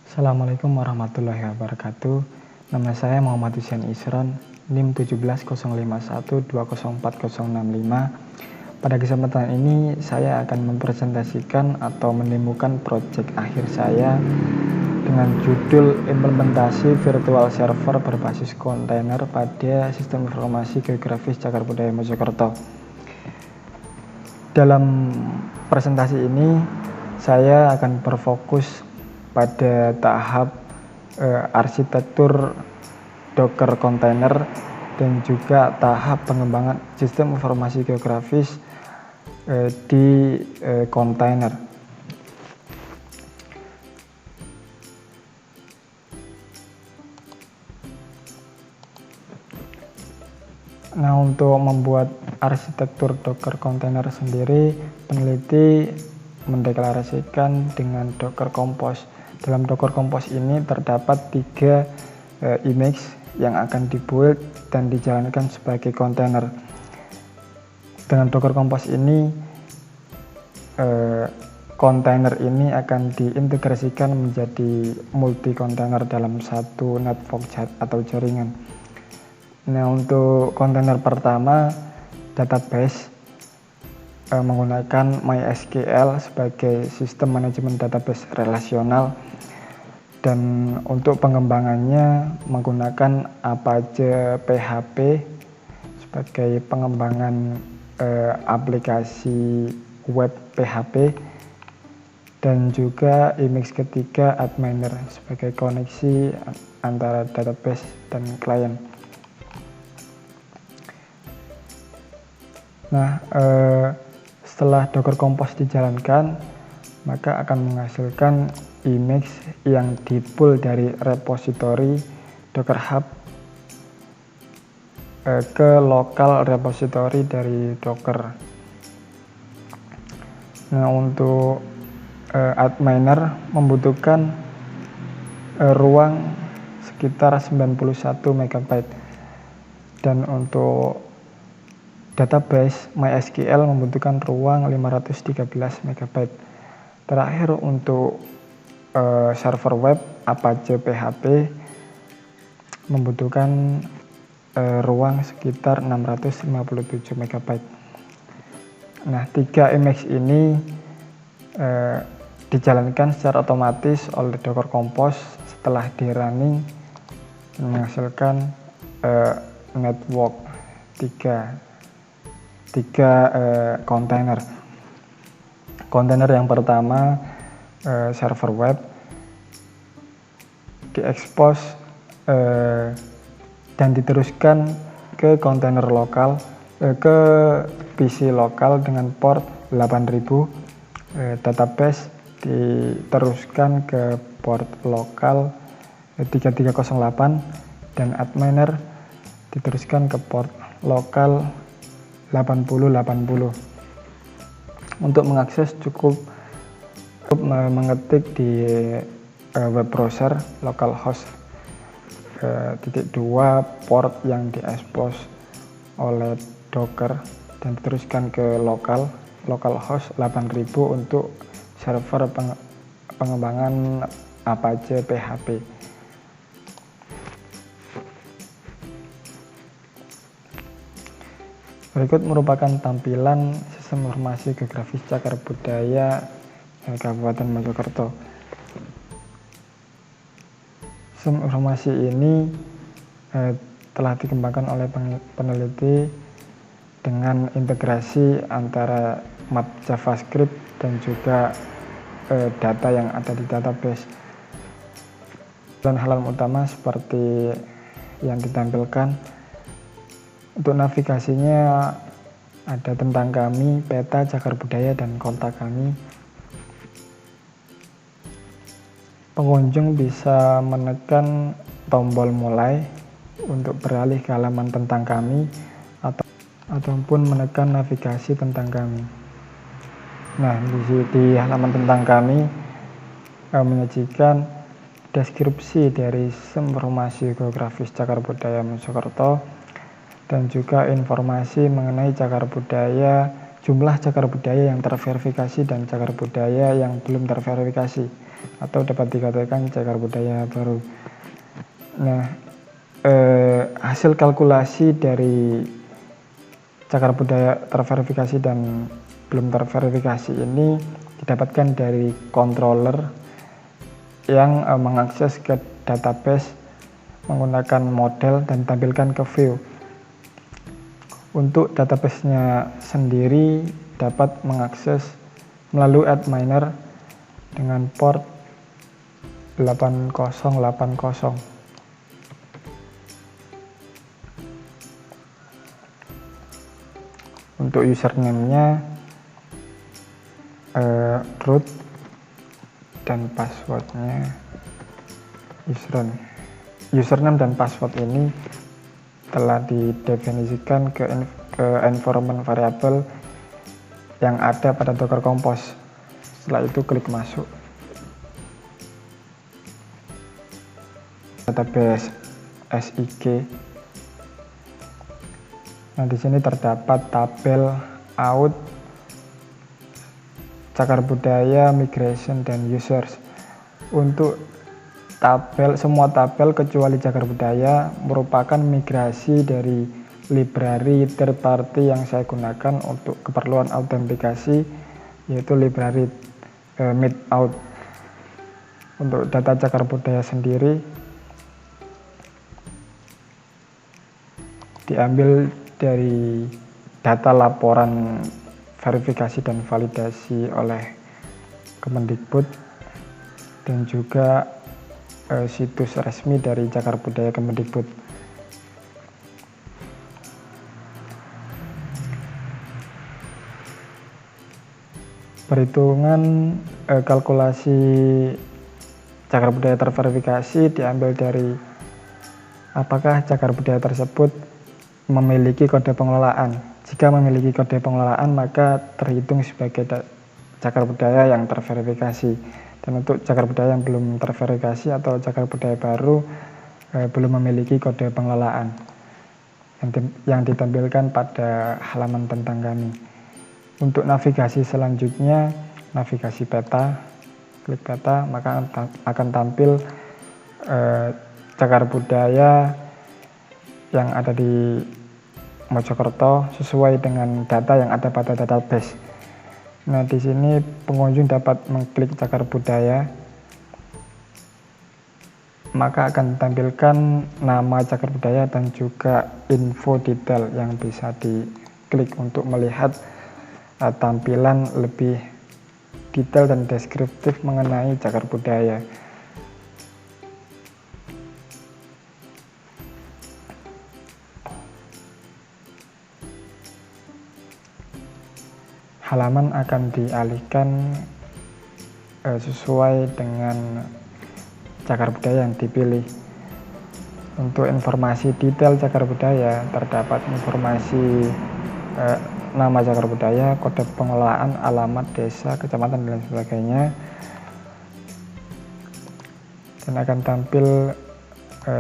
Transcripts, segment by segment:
Assalamualaikum warahmatullahi wabarakatuh. Nama saya Muhammad Hussein Isron, NIM 17051204065. Pada kesempatan ini saya akan mempresentasikan atau menemukan proyek akhir saya dengan judul implementasi virtual server berbasis kontainer pada sistem informasi geografis Cagar Budaya Mojokerto. Dalam presentasi ini saya akan berfokus pada tahap arsitektur Docker kontainer dan juga tahap pengembangan sistem informasi geografis di kontainer. Nah, untuk membuat arsitektur Docker kontainer sendiri, peneliti mendeklarasikan dengan Docker Compose. Dalam Docker Compose ini terdapat 3 image yang akan dibuild dan dijalankan sebagai kontainer. Dengan Docker Compose ini, kontainer ini akan diintegrasikan menjadi multi kontainer dalam satu network atau jaringan. Nah, untuk kontainer pertama, database menggunakan MySQL sebagai sistem manajemen database relasional, dan untuk pengembangannya menggunakan Apache PHP sebagai pengembangan aplikasi web PHP, dan juga image ketiga Adminer sebagai koneksi antara database dan klien. Nah, setelah Docker Compose dijalankan, maka akan menghasilkan image yang di-pull dari repository Docker Hub ke lokal repository dari Docker. Nah, untuk Adminer membutuhkan ruang sekitar 91 MB, dan untuk database MySQL membutuhkan ruang 513 MB. Terakhir, untuk server web Apache PHP membutuhkan ruang sekitar 657 MB. Nah, 3 image ini dijalankan secara otomatis oleh Docker Compose setelah di running, menghasilkan network 3 kontainer. Kontainer yang pertama, server web, diekspos dan diteruskan ke kontainer lokal, ke PC lokal dengan port 8000. Database diteruskan ke port lokal 3308, dan Adminer diteruskan ke port lokal 8080. Untuk mengakses cukup mengetik di web browser localhost .2 port yang diekspos oleh Docker, dan diteruskan ke localhost 8000 untuk server pengembangan Apache PHP. Berikut merupakan tampilan sistem informasi geografis Cagar Budaya Kabupaten Mojokerto. Sistem informasi ini telah dikembangkan oleh peneliti dengan integrasi antara map JavaScript dan juga data yang ada di database. Dan halaman utama seperti yang ditampilkan. Untuk navigasinya ada tentang kami, peta, cagar budaya, dan kontak kami. Pengunjung bisa menekan tombol mulai untuk beralih ke halaman tentang kami, ataupun menekan navigasi tentang kami. Nah, di halaman tentang kami menyajikan deskripsi dari sistem informasi geografis Cagar Budaya Mojokerto, dan juga informasi mengenai cagar budaya jumlah cagar budaya yang terverifikasi dan cagar budaya yang belum terverifikasi, atau dapat dikatakan cagar budaya baru. Nah, hasil kalkulasi dari cagar budaya terverifikasi dan belum terverifikasi ini didapatkan dari controller yang mengakses ke database menggunakan model dan tampilkan ke view. Untuk database-nya sendiri dapat mengakses melalui Antminer dengan port 8080. Untuk username-nya root dan passwordnya username dan password ini telah didefinisikan ke environment variable yang ada pada Docker Compose. Setelah itu klik masuk. Database SIG. Nah, di sini terdapat tabel out, cagar budaya, migration, dan users. Untuk semua tabel kecuali cagar budaya merupakan migrasi dari library third party yang saya gunakan untuk keperluan autentikasi, yaitu library Meetout. Untuk data cagar budaya sendiri diambil dari data laporan verifikasi dan validasi oleh Kemendikbud dan juga situs resmi dari cagar budaya Kemendikbud. Perhitungan kalkulasi cagar budaya terverifikasi diambil dari apakah cagar budaya tersebut memiliki kode pengelolaan. Jika memiliki kode pengelolaan, maka terhitung sebagai cagar budaya yang terverifikasi. Dan untuk cagar budaya yang belum terverifikasi atau cagar budaya baru belum memiliki kode pengelolaan yang ditampilkan pada halaman tentang kami. Untuk navigasi selanjutnya, navigasi peta, klik peta, maka akan tampil cagar budaya yang ada di Mojokerto sesuai dengan data yang ada pada database. Nah, di sini pengunjung dapat mengklik cagar budaya, maka akan ditampilkan nama cagar budaya dan juga info detail yang bisa diklik untuk melihat tampilan lebih detail dan deskriptif mengenai cagar budaya. Halaman akan dialihkan sesuai dengan cagar budaya yang dipilih. Untuk informasi detail cagar budaya terdapat informasi nama cagar budaya, kode pengelolaan, alamat desa, kecamatan, dan sebagainya. Dan akan tampil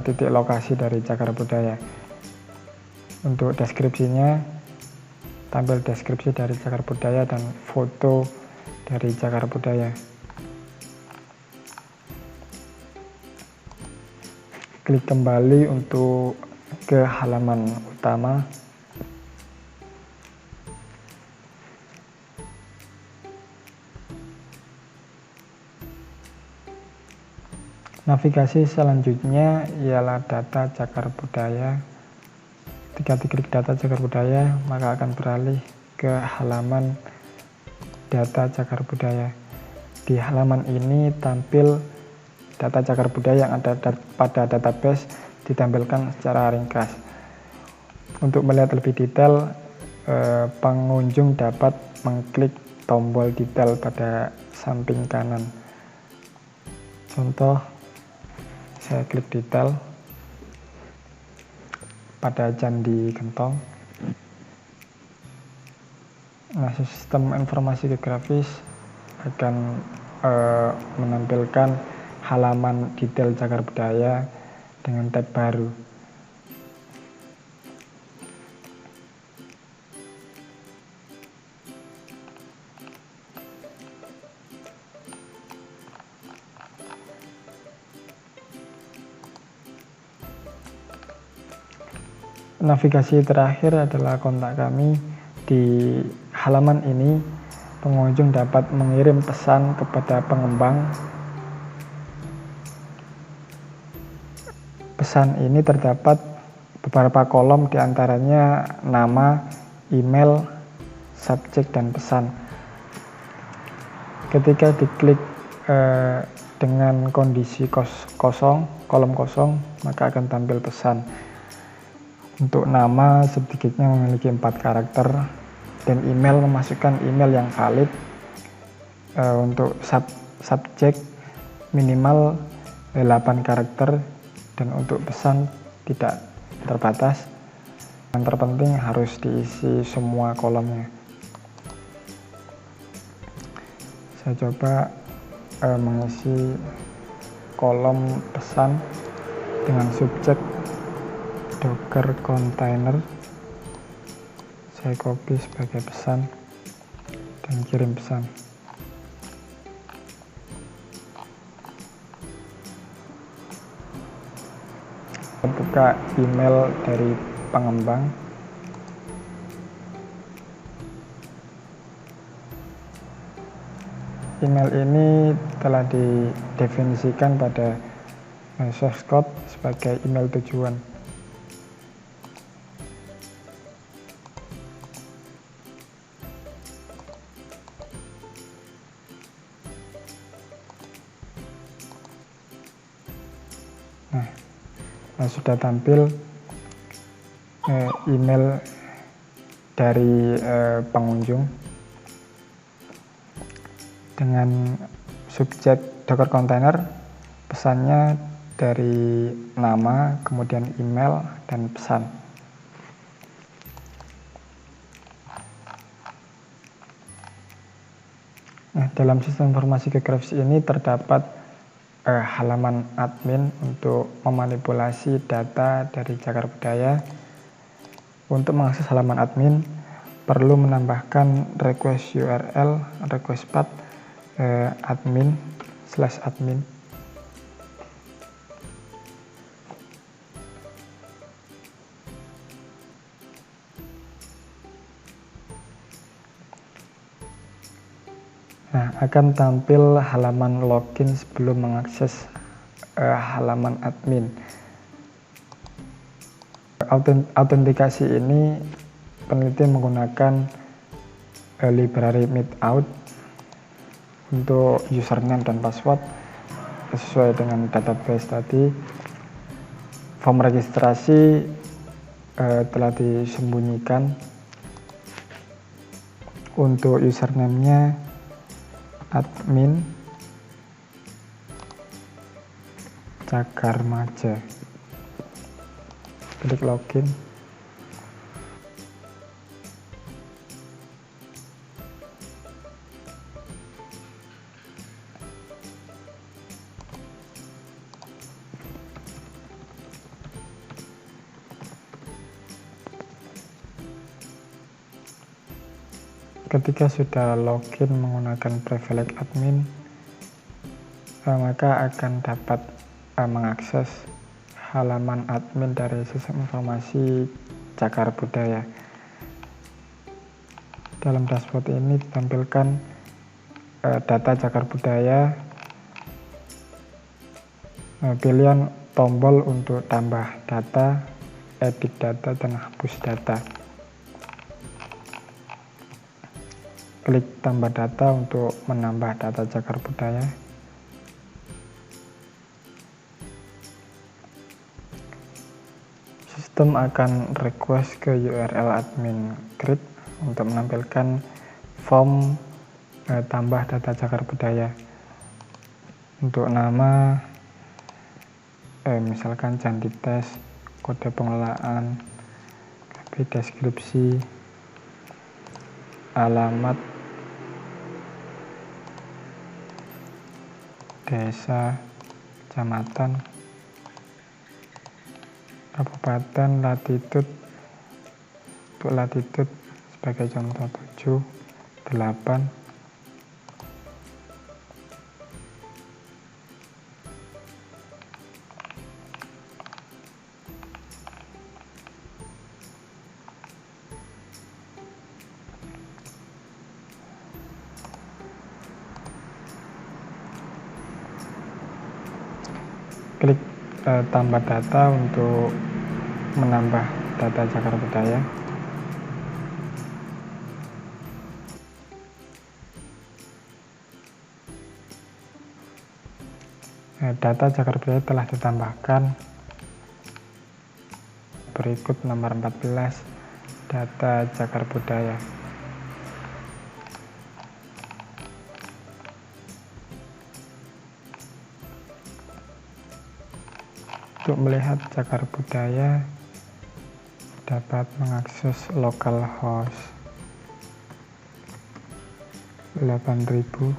titik lokasi dari cagar budaya. Untuk deskripsinya tampil deskripsi dari cagar budaya dan foto dari cagar budaya. Klik kembali untuk ke halaman utama. Navigasi selanjutnya ialah data cagar budaya. Ketika diklik data cagar budaya, maka akan beralih ke halaman data cagar budaya. Di halaman ini tampil data cagar budaya yang ada pada database ditampilkan secara ringkas. Untuk melihat lebih detail, pengunjung dapat mengklik tombol detail pada samping kanan. Contoh, saya klik detail pada Candi Gentong. Nah, sistem informasi geografis akan menampilkan halaman detail cagar budaya dengan tab baru. navigasi terakhir adalah kontak kami. Di halaman ini pengunjung dapat mengirim pesan kepada pengembang. Pesan ini terdapat beberapa kolom, diantaranya nama, email, subjek, dan pesan. Ketika diklik dengan kondisi kolom kosong, maka akan tampil pesan. Untuk nama sedikitnya memiliki 4 karakter, dan email memasukkan email yang valid. Untuk subjek minimal 8 karakter, dan untuk pesan tidak terbatas. Yang terpenting harus diisi semua kolomnya. Saya coba mengisi kolom pesan dengan subjek Docker container. Saya copy sebagai pesan dan kirim pesan. Buka email dari pengembang. Email ini telah didefinisikan pada source code sebagai email tujuan. Nah, sudah tampil email dari pengunjung dengan subjek Docker container, pesannya dari nama, kemudian email, dan pesan. Nah, dalam sistem informasi geografis ini terdapat halaman admin untuk memanipulasi data dari Cagar Budaya. Untuk mengakses halaman admin, perlu menambahkan request URL, request path, admin/admin. Nah, akan tampil halaman login sebelum mengakses halaman admin. Autentikasi ini peneliti menggunakan library Meetout untuk username dan password sesuai dengan database tadi. Form registrasi telah disembunyikan. Untuk username-nya admin Cagarmaja. Klik login. Ketika sudah login menggunakan privilege admin, maka akan dapat mengakses halaman admin dari sistem informasi Cagar Budaya. Dalam dashboard ini ditampilkan data Cagar Budaya, pilihan tombol untuk tambah data, edit data, dan hapus data. Klik tambah data untuk menambah data Cagar Budaya. Sistem akan request ke URL admin grid untuk menampilkan form tambah data Cagar Budaya. Untuk nama, misalkan candi tes, kode pengelolaan, deskripsi, alamat, desa, kecamatan, kabupaten, latitude. Untuk latitude sebagai contoh 7, 8. klik tambah data untuk menambah data cagar budaya. Data cagar budaya telah ditambahkan. Berikut nomor 14, data cagar budaya. Untuk melihat cagar budaya, dapat mengakses localhost 8000.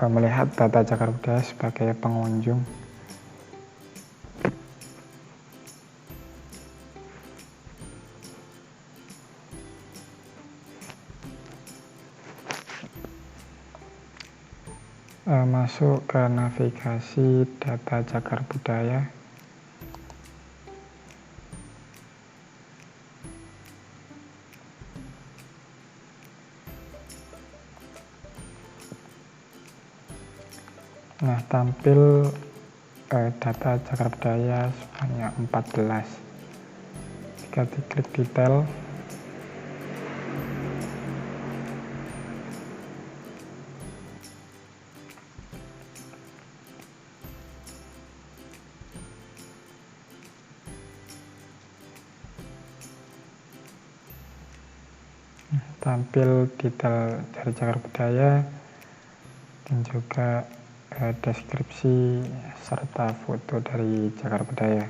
Melihat data cagar budaya sebagai pengunjung. Masuk ke navigasi data cagar budaya. Nah, tampil data cagar budaya sebanyak 14. Jika diklik detail, tampil detail dari cagar budaya dan juga deskripsi serta foto dari cagar budaya.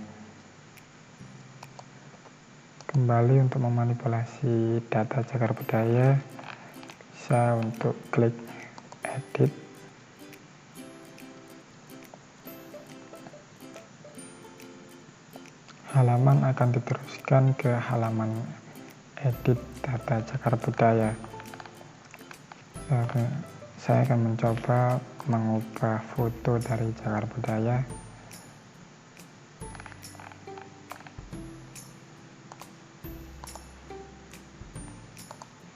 Kembali untuk memanipulasi data cagar budaya, bisa untuk klik edit. Halaman akan diteruskan ke halaman edit data cagar budaya. Saya akan mencoba mengubah foto dari cagar budaya.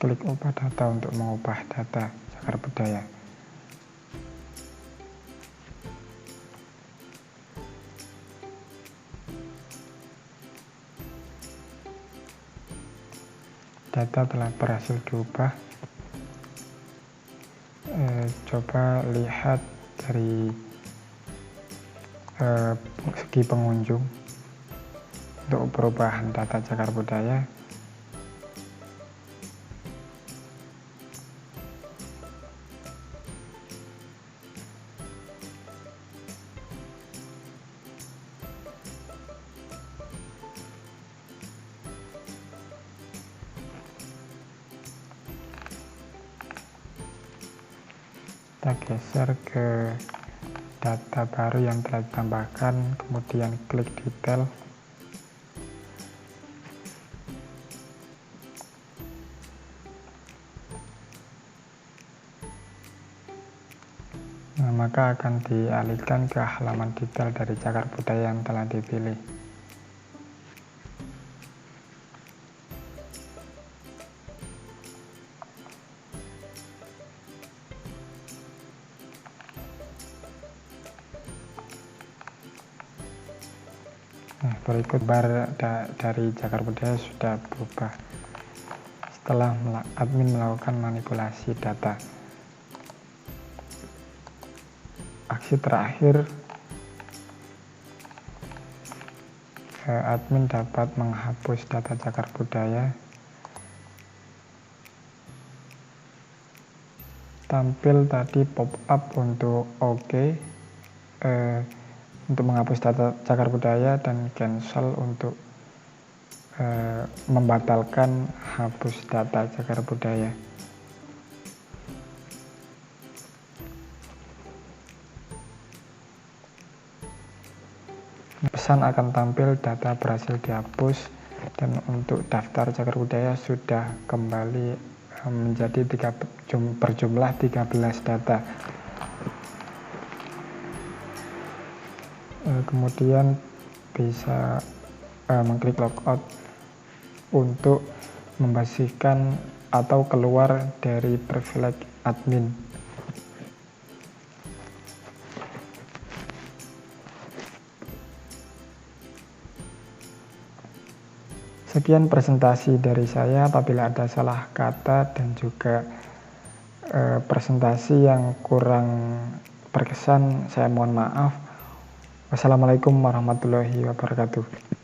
Klik ubah data untuk mengubah data cagar budaya. Data telah berhasil diubah. Coba lihat dari segi pengunjung untuk perubahan data cagar budaya. Kita geser ke data baru yang telah ditambahkan, kemudian klik detail. Nah, maka akan dialihkan ke halaman detail dari cagar budaya yang telah dipilih. Nah, berikut bar dari cagar budaya sudah berubah setelah admin melakukan manipulasi data. Aksi terakhir, admin dapat menghapus data cagar budaya. Tampil tadi pop-up untuk OK, untuk menghapus data cagar budaya, dan cancel untuk membatalkan hapus data cagar budaya. Pesan akan tampil data berhasil dihapus, dan untuk daftar cagar budaya sudah kembali menjadi berjumlah 13 data. Kemudian bisa mengklik logout untuk membersihkan atau keluar dari privilege admin. Sekian presentasi dari saya. Apabila ada salah kata dan juga presentasi yang kurang berkesan, saya mohon maaf. Wassalamualaikum warahmatullahi wabarakatuh.